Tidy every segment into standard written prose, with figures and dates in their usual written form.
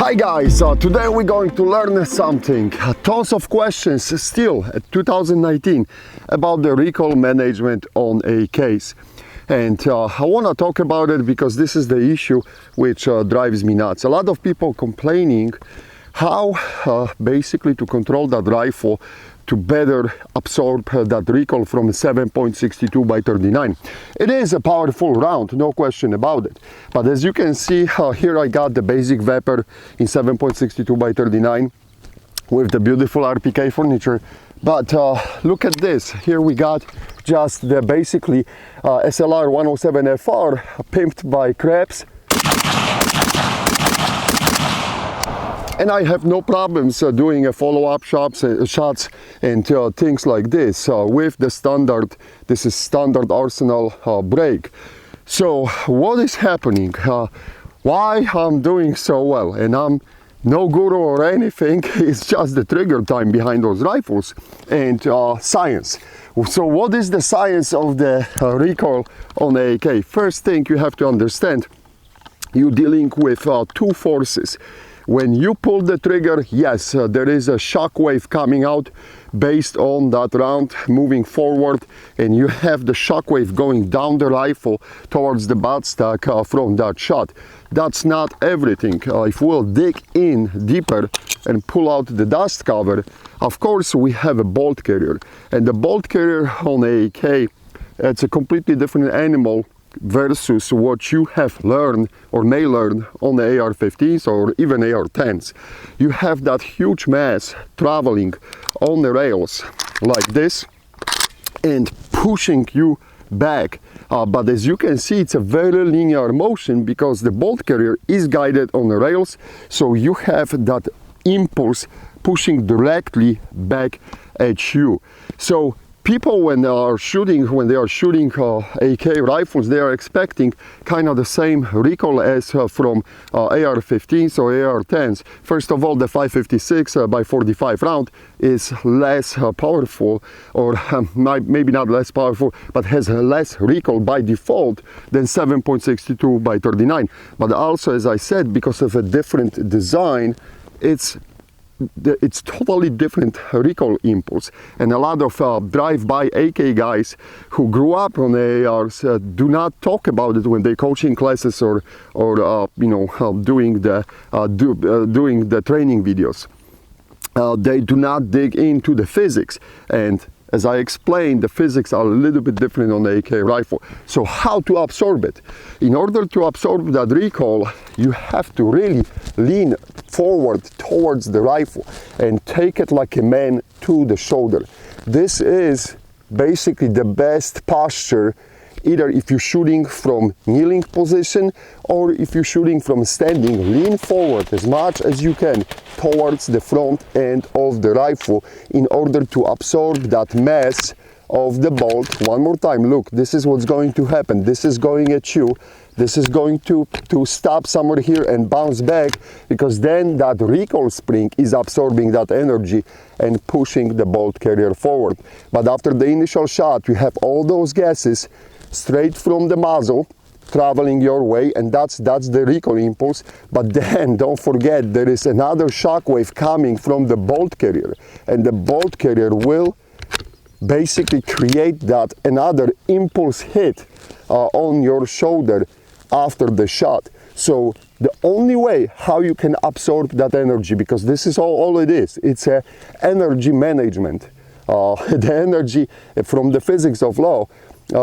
Hi guys, today we're going to learn something. Tons of questions still at 2019 about the recoil management on AKs. And I want to talk about it because this is the issue which drives me nuts. A lot of people complaining how basically to control that rifle to better absorb that recoil from 7.62 by 39. It is a powerful round, no question about it. But as you can see, here I got the basic Vapor in 7.62 by 39 with the beautiful RPK furniture. But look at this, here we got just the basically SLR 107 FR pimped by Krebs. And I have no problems doing a follow-up shots and things like this with the standard. This is standard Arsenal brake. So what is happening? Why I'm doing so well? And I'm no guru or anything. It's just the trigger time behind those rifles and science. So what is the science of the recoil on the AK? First thing you have to understand, you're dealing with two forces. When you pull the trigger, yes, there is a shock wave coming out based on that round moving forward, and you have the shock wave going down the rifle towards the buttstock from that shot. That's not everything. If we'll dig in deeper and pull out the dust cover, of course we have a bolt carrier, and the bolt carrier on the AK, it's a completely different animal versus what you have learned or may learn on the AR-15s or even AR-10s. You have that huge mass traveling on the rails like this and pushing you back. But as you can see, it's a very linear motion because the bolt carrier is guided on the rails, so you have that impulse pushing directly back at you. So people, when they are shooting AK rifles, they are expecting kind of the same recoil as from AR-15s or AR-10s. First of all, the 5.56 by 45 round is less powerful, or maybe not less powerful, but has less recoil by default than 7.62 by 39. But also, as I said, because of a different design, it's totally different recoil impulse. And a lot of drive-by AK guys who grew up on ARs do not talk about it when they're coaching classes or doing the training videos. They do not dig into the physics, and as I explained, the physics are a little bit different on the AK rifle. So how to absorb it? In order to absorb that recoil, you have to really lean forward towards the rifle and take it like a man to the shoulder. This is basically the best posture, either if you're shooting from kneeling position or if you're shooting from standing. Lean forward as much as you can towards the front end of the rifle in order to absorb that mass of the bolt. One more time, look, this is what's going to happen. This is going at you. This is going to stop somewhere here and bounce back, because then that recoil spring is absorbing that energy and pushing the bolt carrier forward. But after the initial shot, you have all those gases straight from the muzzle traveling your way, and that's the recoil impulse. But then don't forget, there is another shock wave coming from the bolt carrier, and the bolt carrier will basically create that another impulse hit on your shoulder after the shot. So the only way how you can absorb that energy, because this is all it is, it's a energy management. The energy from the physics of law,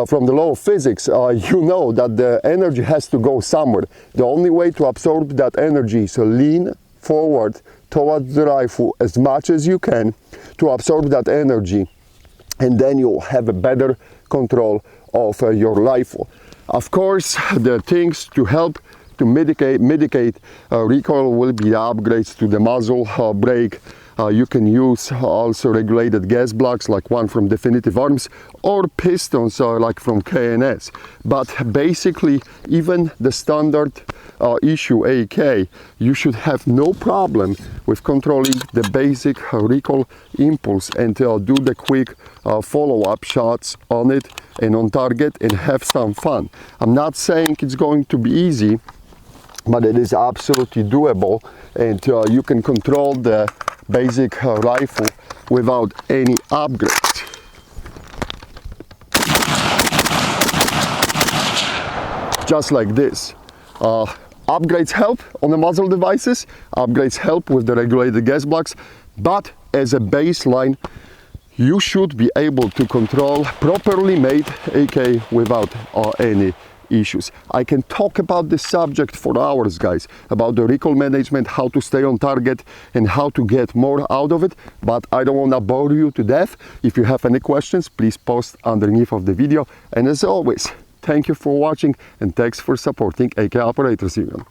from the law of physics, you know that the energy has to go somewhere. The only way to absorb that energy is to lean forward towards the rifle as much as you can to absorb that energy, and then you'll have a better control of your rifle. Of course, the things to help to mitigate recoil will be the upgrades to the muzzle brake. You can use also regulated gas blocks like one from Definitive Arms, or pistons like from K&S. But basically, even the standard issue AK, you should have no problem with controlling the basic recoil impulse and do the quick follow-up shots on it and on target and have some fun. I'm not saying it's going to be easy, but it is absolutely doable, and you can control the basic rifle without any upgrades. Just like this. Upgrades help on the muzzle devices, upgrades help with the regulated gas blocks, but as a baseline, you should be able to control properly made AK without any issues. I can talk about this subject for hours, guys, about the recoil management, how to stay on target and how to get more out of it, but I don't want to bore you to death. If you have any questions, please post underneath of the video, and as always, thank you for watching and thanks for supporting AK Operators Union.